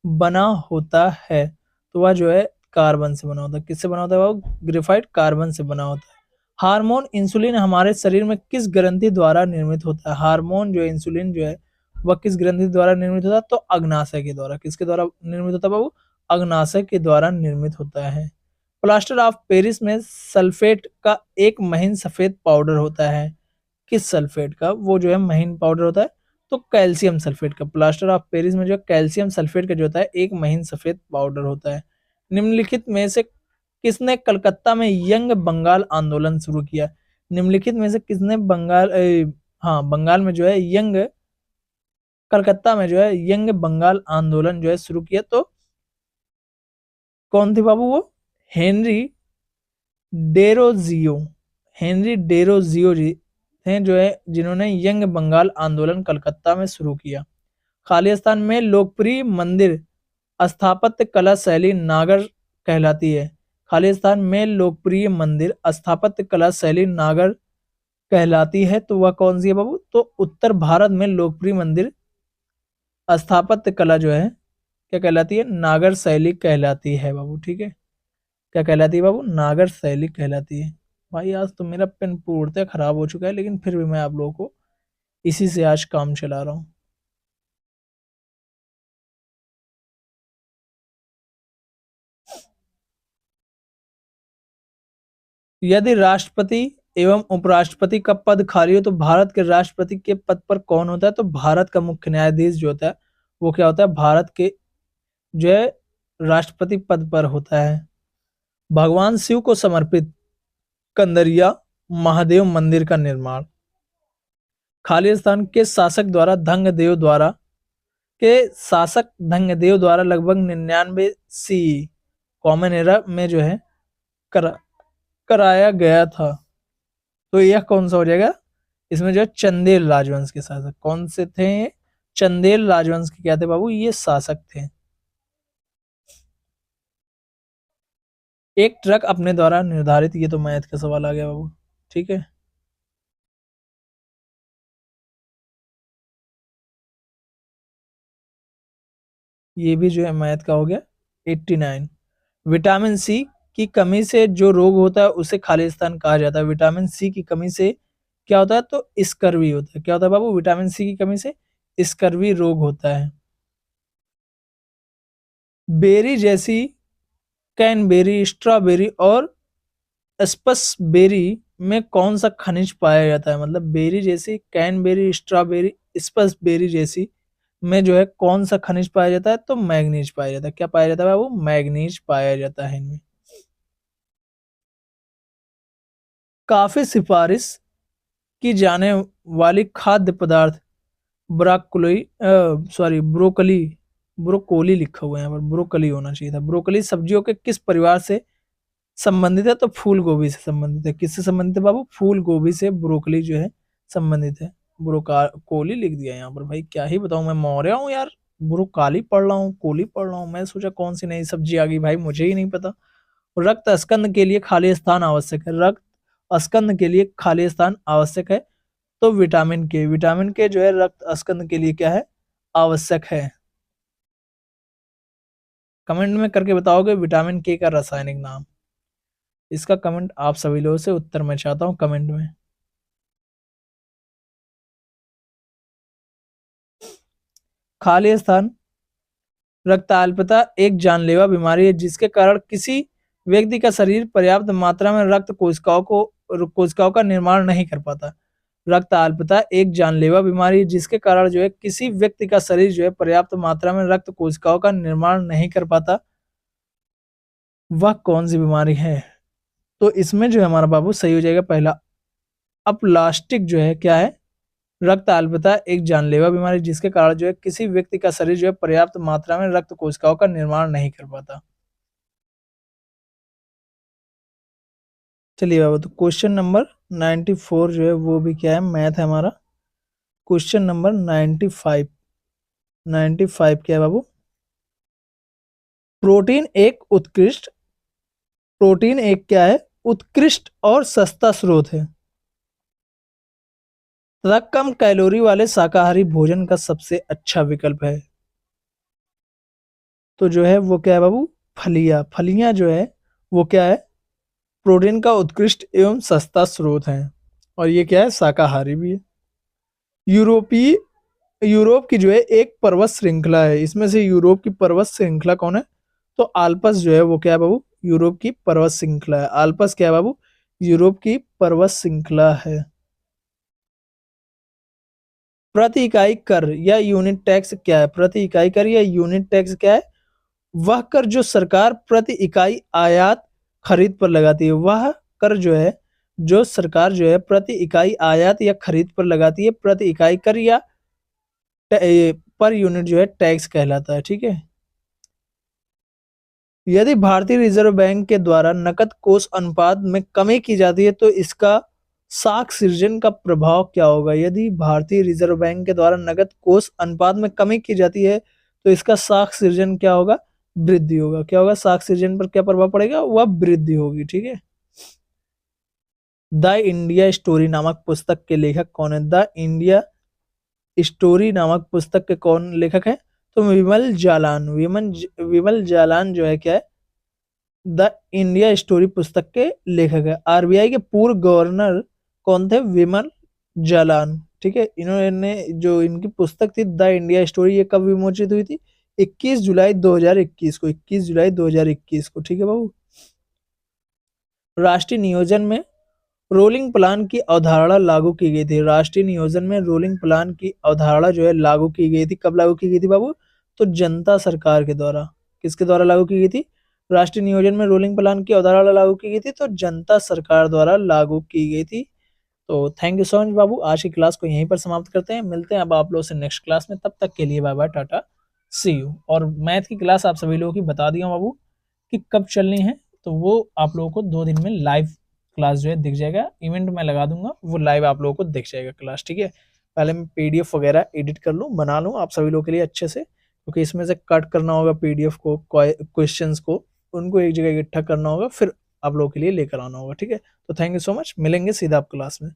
बना होता है, तो वह जो है कार्बन से बना होता है। किससे बना होता है, वो ग्रेफाइट कार्बन से बना होता है। हार्मोन इंसुलिन हमारे शरीर में किस ग्रंथि द्वारा निर्मित होता है, हार्मोन जो है इंसुलिन जो है वह किस ग्रंथि द्वारा निर्मित होता है, तो अग्नाशय के द्वारा। किसके द्वारा निर्मित होता है बाबू, अग्नाशय के द्वारा निर्मित होता है। प्लास्टर ऑफ पेरिस में सल्फेट का एक महीन सफेद पाउडर होता है, किस सल्फेट का वो जो है महीन पाउडर होता है, तो कैल्शियम सल्फेट का। प्लास्टर ऑफ पेरिस में जो कैल्शियम सल्फेट का जो होता है एक महीन सफेद पाउडर होता है। निम्नलिखित में से किसने कलकत्ता में यंग बंगाल आंदोलन शुरू किया, निम्नलिखित में से किसने हाँ बंगाल में जो है यंग, कलकत्ता में जो है यंग बंगाल आंदोलन जो है शुरू किया, तो कौन थे बाबू वो, हेनरी डेरोजियो, हेनरी डेरोजियो जी थे जो है जिन्होंने यंग बंगाल आंदोलन कलकत्ता में शुरू किया। खालिस्तान में लोकप्रिय मंदिर स्थापत्य कला शैली नागर कहलाती है, खालिस्तान में लोकप्रिय मंदिर स्थापत्य कला शैली नागर कहलाती है, तो वह कौन सी है बाबू, तो उत्तर भारत में लोकप्रिय मंदिर स्थापत्य कला जो है क्या कहलाती है, नागर शैली कहलाती है बाबू, ठीक है। क्या कहलाती है बाबू, नागर शैली कहलाती है। भाई आज तो मेरा पेन पूर्णतः खराब हो चुका है, लेकिन फिर भी मैं आप लोगों को इसी से आज काम चला रहा हूँ। यदि राष्ट्रपति एवं उपराष्ट्रपति का पद खाली हो तो भारत के राष्ट्रपति के पद पर कौन होता है, तो भारत का मुख्य न्यायाधीश जो होता है वो क्या होता है, भारत के जो है राष्ट्रपति पद पर होता है। भगवान शिव को समर्पित कंदरिया महादेव मंदिर का निर्माण खालिस्तान के शासक द्वारा धंगदेव द्वारा लगभग 99 सी कॉमन एरा में जो है करा, कराया गया था। तो यह कौन सा हो जाएगा, इसमें जो है चंदेल राजवंश के शासक कौन से थे, चंदेल राजवंश के क्या थे बाबू, ये शासक थे। एक ट्रक अपने द्वारा निर्धारित, ये तो मैथ का सवाल आ गया बाबू, ठीक है। ये भी जो है मैथ का हो गया। 89, विटामिन सी की कमी से जो रोग होता है उसे खालिस्तान कहा जाता है। विटामिन सी की कमी से क्या होता है, तो स्कर्वी होता है। क्या होता है बाबू, विटामिन सी की कमी से स्कर्वी रोग होता है। बेरी जैसी कैनबेरी, स्ट्रॉबेरी और स्पसबेरी में कौन सा खनिज पाया जाता है, मतलब बेरी जैसी, कैनबेरी, स्ट्रॉबेरी, स्पसबेरी जैसी में जो है कौन सा खनिज पाया जाता है, तो मैग्नीज पाया जाता है। क्या पाया जाता है वो, मैग्नीज पाया जाता है इनमें। काफी सिफारिश की जाने वाली खाद्य पदार्थ ब्रोकली, ब्रोकली, ब्रोकोली लिखा हुआ है यहाँ पर, ब्रोकली होना चाहिए था। ब्रोकली सब्जियों के किस परिवार से संबंधित है, तो फूल गोभी से संबंधित है। किससे संबंधित है बाबू, फूल गोभी से ब्रोकली जो है संबंधित है। ब्रोकोली लिख दिया यहाँ पर, भाई क्या ही बताऊं, मैं मौर्य हूँ यार, ब्रोकाली पढ़ रहा हूँ, कोली पढ़ रहा हूँ, मैं सोचा कौन सी नई सब्जी आ गई, भाई मुझे ही नहीं पता। रक्त स्कंद के लिए खाली स्थान आवश्यक है, रक्त स्कंद के लिए खाली स्थान आवश्यक है, तो विटामिन के, विटामिन के जो है रक्त स्कंद के लिए क्या है, आवश्यक है। कमेंट में करके बताओगे विटामिन के का रासायनिक नाम, इसका कमेंट आप सभी लोगों से उत्तर मैं चाहता हूं कमेंट में। खाली स्थान, रक्ताल्पता एक जानलेवा बीमारी है जिसके कारण किसी व्यक्ति का शरीर पर्याप्त मात्रा में रक्त कोशिकाओं का निर्माण नहीं कर पाता। रक्ताल्पता एक जानलेवा बीमारी है जिसके कारण जो है किसी व्यक्ति का शरीर जो है पर्याप्त मात्रा में रक्त कोशिकाओं का निर्माण नहीं कर पाता। वह कौन सी बीमारी है, तो इसमें जो है हमारा बाबू सही हो जाएगा पहला अप्लास्टिक जो है क्या है, रक्त अल्पता एक जानलेवा बीमारी जिसके कारण जो है किसी व्यक्ति का शरीर जो है पर्याप्त मात्रा में रक्त कोशिकाओं का निर्माण नहीं कर पाता। चलिए बाबू, तो क्वेश्चन नंबर 94 जो है वो भी क्या है, मैथ है हमारा। क्वेश्चन नंबर 95 क्या है बाबू, प्रोटीन एक क्या है, उत्कृष्ट और सस्ता स्रोत है तथा कम कैलोरी वाले शाकाहारी भोजन का सबसे अच्छा विकल्प है। तो जो है वो क्या है बाबू, फलियां जो है वो क्या है, प्रोटीन का उत्कृष्ट एवं सस्ता स्रोत है, और ये क्या है, शाकाहारी भी है। यूरोपीय यूरोप की जो है एक पर्वत श्रृंखला है, इसमें से यूरोप की पर्वत श्रृंखला कौन है, तो आल्पस जो है वो क्या है बाबू, यूरोप की पर्वत श्रृंखला है। आल्पस क्या है बाबू, यूरोप की पर्वत श्रृंखला है। प्रति इकाई कर या यूनिट टैक्स क्या है, प्रति इकाई कर या यूनिट टैक्स क्या है, वह कर जो सरकार प्रति इकाई आयात खरीद पर लगाती है। वह कर जो है, जो सरकार जो है प्रति इकाई आयात या खरीद पर लगाती है, प्रति इकाई कर या पर यूनिट जो है टैक्स कहलाता है। ठीक है, यदि भारतीय रिजर्व बैंक के द्वारा नकद कोष अनुपात में कमी की जाती है तो इसका साख सृजन का प्रभाव क्या होगा। यदि भारतीय रिजर्व बैंक के द्वारा नकद कोष अनुपात में कमी की जाती है तो इसका साख सृजन क्या होगा, वृद्धि होगा। क्या होगा, साख सृजन पर क्या प्रभाव पड़ेगा, वह वृद्धि होगी। ठीक है, द इंडिया स्टोरी नामक पुस्तक के लेखक कौन है, द इंडिया स्टोरी नामक पुस्तक के कौन लेखक है, तो विमल जालान। विमल जालान जो है क्या है, द इंडिया स्टोरी पुस्तक के लेखक है। आरबीआई के पूर्व गवर्नर कौन थे, विमल जालान। ठीक है, इन्होंने जो इनकी पुस्तक थी द इंडिया स्टोरी, ये कब विमोचित हुई थी, 21 जुलाई 2021 को, 21 जुलाई 2021 को। ठीक है बाबू, राष्ट्रीय नियोजन में रोलिंग प्लान की अवधारणा लागू की गई थी। राष्ट्रीय नियोजन में रोलिंग प्लान की अवधारणा जो है लागू की गई थी, कब लागू की गई थी बाबू, तो जनता सरकार के द्वारा। किसके द्वारा लागू की गई थी, राष्ट्रीय नियोजन में रोलिंग प्लान की अवधारणा लागू की गई थी तो जनता सरकार द्वारा लागू की गई थी। तो थैंक यू सो मच बाबू, आज की क्लास को यहीं पर समाप्त करते हैं, मिलते हैं अब आप लोगों से नेक्स्ट क्लास में, तब तक के लिए bye bye, tata, see you. और मैथ की क्लास आप सभी लोगों की बता दिया बाबू कि कब चलनी है, तो वो आप लोगों को 2 दिन में लाइव क्लास जो है दिख जाएगा, इवेंट में लगा दूंगा, वो लाइव आप लोगों को दिख जाएगा क्लास। ठीक है, पहले मैं पीडीएफ वगैरह एडिट कर लूँ, बना लूँ आप सभी लोगों के लिए अच्छे से, क्योंकि इसमें से कट करना होगा पीडीएफ को, क्वेश्चंस को, उनको एक जगह इकट्ठा करना होगा, फिर आप लोगों के लिए लेकर आना होगा। ठीक है, तो थैंक यू सो मच, मिलेंगे सीधा आप क्लास में।